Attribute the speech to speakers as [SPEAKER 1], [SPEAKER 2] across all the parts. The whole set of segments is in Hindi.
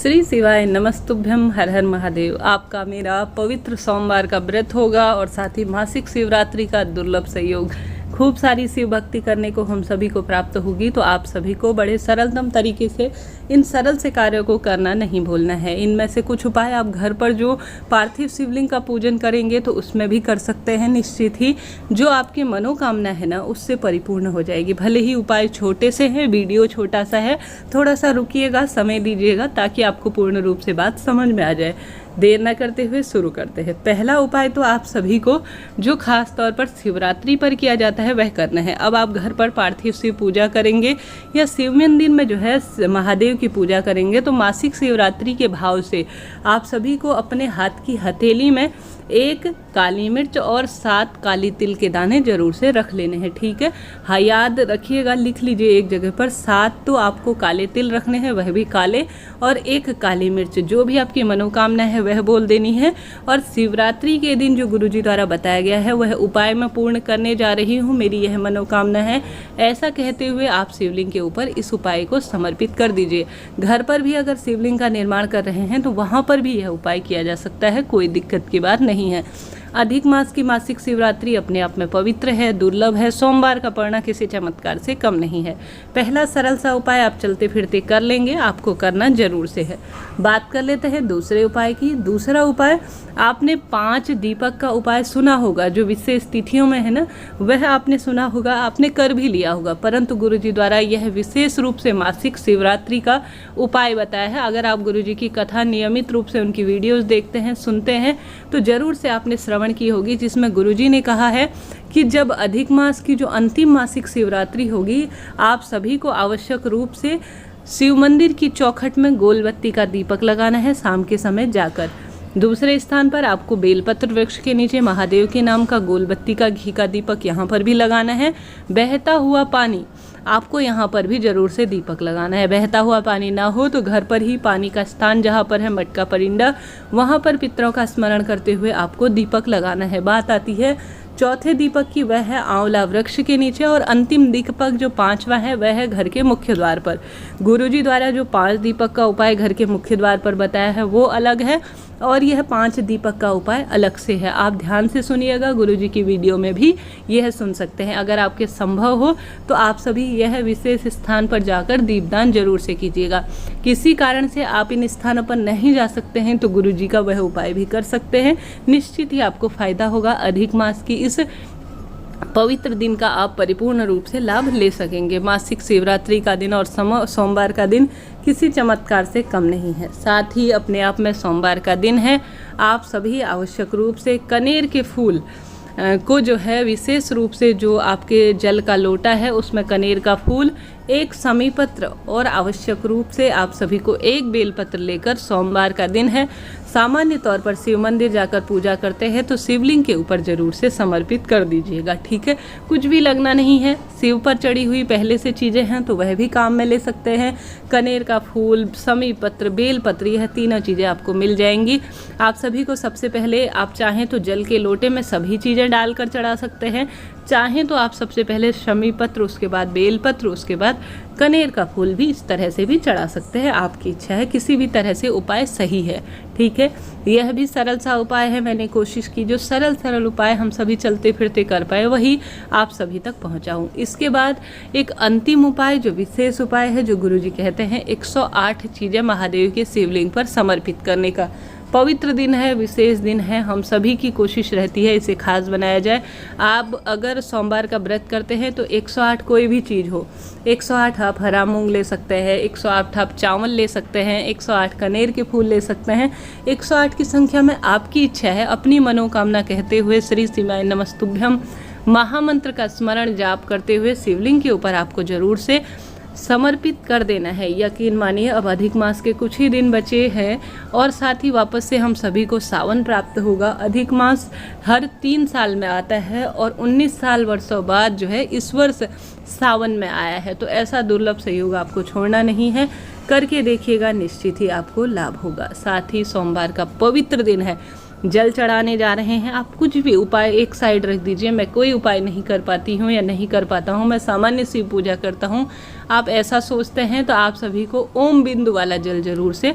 [SPEAKER 1] श्री शिवाय नमस्तुभ्यम, हर हर महादेव। आपका मेरा पवित्र सोमवार का व्रत होगा और साथ ही मासिक शिवरात्रि का दुर्लभ संयोग। खूब सारी शिव भक्ति करने को हम सभी को प्राप्त होगी। तो आप सभी को बड़े सरलतम तरीके से इन सरल से कार्यों को करना नहीं भूलना है। इनमें से कुछ उपाय आप घर पर जो पार्थिव शिवलिंग का पूजन करेंगे तो उसमें भी कर सकते हैं। निश्चित ही जो आपकी मनोकामना है ना उससे परिपूर्ण हो जाएगी। भले ही उपाय छोटे से हैं, वीडियो छोटा सा है, थोड़ा सा रुकिएगा, समय दीजिएगा ताकि आपको पूर्ण रूप से बात समझ में आ जाए। देर न करते हुए शुरू करते हैं। पहला उपाय तो आप सभी को जो खास तौर पर शिवरात्रि पर किया जाता है वह करना है। अब आप घर पर पार्थिव शिव पूजा करेंगे या शिव मंदिर में जो है महादेव की पूजा करेंगे तो मासिक शिवरात्रि के भाव से आप सभी को अपने हाथ की हथेली में 1 काली मिर्च और 7 काली तिल के दाने जरूर से रख लेने हैं। ठीक है, हाँ याद रखिएगा, लिख लीजिए एक जगह पर। 7 तो आपको काले तिल रखने हैं, वह भी काले, और 1 काली मिर्च। जो भी आपकी मनोकामना है वह बोल देनी है। और शिवरात्रि के दिन जो गुरुजी द्वारा बताया गया है वह उपाय मैं पूर्ण करने जा रही हूँ, मेरी यह मनोकामना है, ऐसा कहते हुए आप शिवलिंग के ऊपर इस उपाय को समर्पित कर दीजिए। घर पर भी अगर शिवलिंग का निर्माण कर रहे हैं तो वहाँ पर भी यह उपाय किया जा सकता है, कोई दिक्कत की बात नहीं है। अधिक मास की मासिक शिवरात्रि अपने आप में पवित्र है, दुर्लभ है। सोमवार का पड़ना किसी चमत्कार से कम नहीं है। पहला सरल सा उपाय आप चलते फिरते कर लेंगे, आपको करना जरूर से है। बात कर लेते हैं दूसरे उपाय की। दूसरा उपाय, आपने 5 दीपक का उपाय सुना होगा, जो विशेष तिथियों में है ना, वह आपने सुना होगा, आपने कर भी लिया होगा, परंतु गुरुजी द्वारा यह विशेष रूप से मासिक शिवरात्रि का उपाय बताया है। अगर आप गुरुजी की कथा नियमित रूप से उनकी वीडियोस देखते हैं, सुनते हैं, तो जरूर से आपने श्रवण की होगी, जिसमें गुरुजी ने कहा है कि जब अधिक मास की जो अंतिम मासिक शिवरात्रि होगी, आप सभी को आवश्यक रूप से शिव मंदिर की चौखट में गोलबत्ती का दीपक लगाना है शाम के समय जाकर। दूसरे स्थान पर आपको बेलपत्र वृक्ष के नीचे महादेव के नाम का गोलबत्ती का घी का दीपक यहाँ पर भी लगाना है। बहता हुआ पानी, आपको यहाँ पर भी जरूर से दीपक लगाना है। बहता हुआ पानी ना हो तो घर पर ही पानी का स्थान जहाँ पर है मटका परिंदा, वहाँ पर पितरों का स्मरण करते हुए आपको दीपक लगाना है। बात आती है चौथे दीपक की, वह है आंवला वृक्ष के नीचे, और अंतिम दीपक जो 5वां है वह है घर के मुख्य द्वार पर। गुरुजी द्वारा जो 5 दीपक का उपाय घर के मुख्य द्वार पर बताया है वो अलग है, और यह 5 दीपक का उपाय अलग से है। आप ध्यान से सुनिएगा, गुरुजी की वीडियो में भी यह सुन सकते हैं। अगर आपके संभव हो तो आप सभी यह विशेष स्थान पर जाकर दीपदान जरूर से कीजिएगा। किसी कारण से आप इन स्थानों पर नहीं जा सकते हैं तो गुरुजी का वह उपाय भी कर सकते हैं, निश्चित ही आपको फायदा होगा। अधिक मास की इस पवित्र दिन का आप परिपूर्ण रूप से लाभ ले सकेंगे। मासिक शिवरात्रि का दिन और सोमवार का दिन किसी चमत्कार से कम नहीं है। साथ ही अपने आप में सोमवार का दिन है। आप सभी आवश्यक रूप से कनेर के फूल को जो है विशेष रूप से, जो आपके जल का लोटा है उसमें कनेर का फूल, 1 समीपत्र, और आवश्यक रूप से आप सभी को 1 बेलपत्र लेकर, सोमवार का दिन है, सामान्य तौर पर शिव मंदिर जाकर पूजा करते हैं तो शिवलिंग के ऊपर जरूर से समर्पित कर दीजिएगा। ठीक है, कुछ भी लगना नहीं है। शिव पर चढ़ी हुई पहले से चीज़ें हैं तो वह भी काम में ले सकते हैं। कनेर का फूल, समीपत्र, बेलपत्र, यह तीनों चीज़ें आपको मिल जाएंगी। आप सभी को सबसे पहले आप चाहें तो जल के लोटे में सभी चीज़ें डालकर चढ़ा सकते हैं। चाहें तो आप सबसे पहले शमीपत्र, उसके बाद बेलपत्र, उसके बाद कनेर का फूल भी इस तरह से भी चढ़ा सकते हैं। आपकी इच्छा है, किसी भी तरह से उपाय सही है। ठीक है, यह भी सरल सा उपाय है। मैंने कोशिश की जो सरल उपाय हम सभी चलते फिरते कर पाए वही आप सभी तक पहुंचाऊं। इसके बाद एक अंतिम उपाय, जो विशेष उपाय है, जो गुरुजी कहते हैं 108 चीज़ें महादेव के शिवलिंग पर समर्पित करने का। पवित्र दिन है, विशेष दिन है, हम सभी की कोशिश रहती है इसे खास बनाया जाए। आप अगर सोमवार का व्रत करते हैं तो 108 कोई भी चीज़ हो, 108 आप हरा मूंग ले सकते हैं, 108 आप चावल ले सकते हैं, 108 कनेर के फूल ले सकते हैं। 108 की संख्या में आपकी इच्छा है। अपनी मनोकामना कहते हुए श्री शिवाय नमस्तुभ्यम महामंत्र का स्मरण जाप करते हुए शिवलिंग के ऊपर आपको जरूर से समर्पित कर देना है। यकीन मानिए अब अधिक मास के कुछ ही दिन बचे हैं और साथ ही वापस से हम सभी को सावन प्राप्त होगा। अधिक मास हर 3 साल में आता है और 19 साल वर्षों बाद जो है इस वर्ष सावन में आया है। तो ऐसा दुर्लभ संयोग आपको छोड़ना नहीं है, करके देखिएगा, निश्चित ही आपको लाभ होगा। साथ ही सोमवार का पवित्र दिन है, जल चढ़ाने जा रहे हैं। आप कुछ भी उपाय एक साइड रख दीजिए। मैं कोई उपाय नहीं कर पाती हूँ या नहीं कर पाता हूँ, मैं सामान्य शिव पूजा करता हूँ। आप ऐसा सोचते हैं तो आप सभी को ओम बिंदु वाला जल जरूर से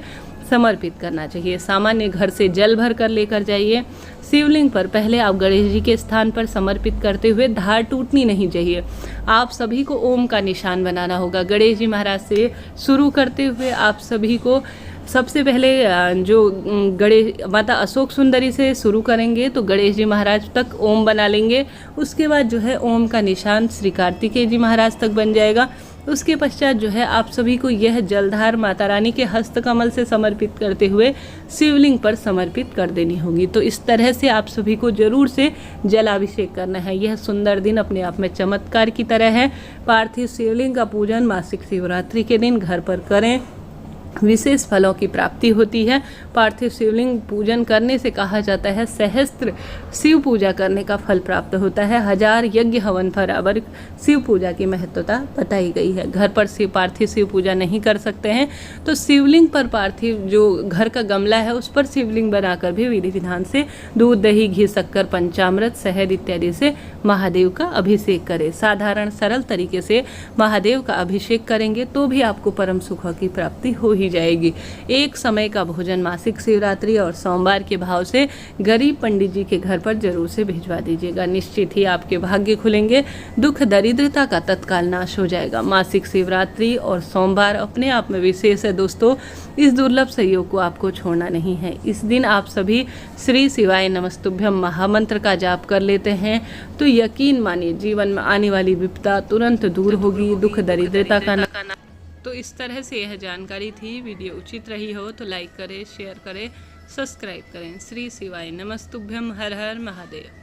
[SPEAKER 1] समर्पित करना चाहिए। सामान्य घर से जल भर कर लेकर जाइए। शिवलिंग पर पहले आप गणेश जी के स्थान पर समर्पित करते हुए धार टूटनी नहीं चाहिए। आप सभी को ओम का निशान बनाना होगा। गणेश जी महाराज से शुरू करते हुए आप सभी को सबसे पहले जो गणेश माता अशोक सुंदरी से शुरू करेंगे तो गणेश जी महाराज तक ओम बना लेंगे। उसके बाद जो है ओम का निशान श्री कार्तिकेय जी महाराज तक बन जाएगा। उसके पश्चात जो है आप सभी को यह जलधार माता रानी के हस्तकमल से समर्पित करते हुए शिवलिंग पर समर्पित कर देनी होगी। तो इस तरह से आप सभी को जरूर से जलाभिषेक करना है। यह सुंदर दिन अपने आप में चमत्कार की तरह है। पार्थिव शिवलिंग का पूजन मासिक शिवरात्रि के दिन घर पर करें, विशेष फलों की प्राप्ति होती है। पार्थिव शिवलिंग पूजन करने से कहा जाता है सहस्त्र शिव पूजा करने का फल प्राप्त होता है। 1000 यज्ञ हवन बराबर शिव पूजा की महत्वता बताई गई है। घर पर पार्थिव शिव पूजा नहीं कर सकते हैं तो शिवलिंग पर पार्थिव जो घर का गमला है उस पर शिवलिंग बनाकर भी विधि विधान से दूध, दही, घी, शक्कर, पंचामृत, शहद इत्यादि से महादेव का अभिषेक करें। साधारण सरल तरीके से महादेव का अभिषेक करेंगे तो भी आपको परम सुख की प्राप्ति हो ही जाएगी। एक समय का भोजन मासिक शिवरात्रि और सोमवार के भाव से गरीब पंडित जी के घर पर जरूर से भिजवा दीजिएगा। निश्चित ही आपके भाग्य खुलेंगे, दुख दरिद्रता का तत्काल नाश हो जाएगा। मासिक शिवरात्रि और सोमवार अपने आप में विशेष है दोस्तों। इस दुर्लभ सहयोग को आपको छोड़ना नहीं है। इस दिन आप सभी श्री शिवाय नमस्तुभ्यम महामंत्र का जाप कर लेते हैं तो यकीन मानिए जीवन में आने वाली विपदा तुरंत दूर होगी, दुख दरिद्रता का तो इस तरह से यह जानकारी थी। वीडियो उचित रही हो तो लाइक करें, शेयर करें, सब्सक्राइब करें। श्री शिवाय नमस्तुभ्यम। हर हर महादेव।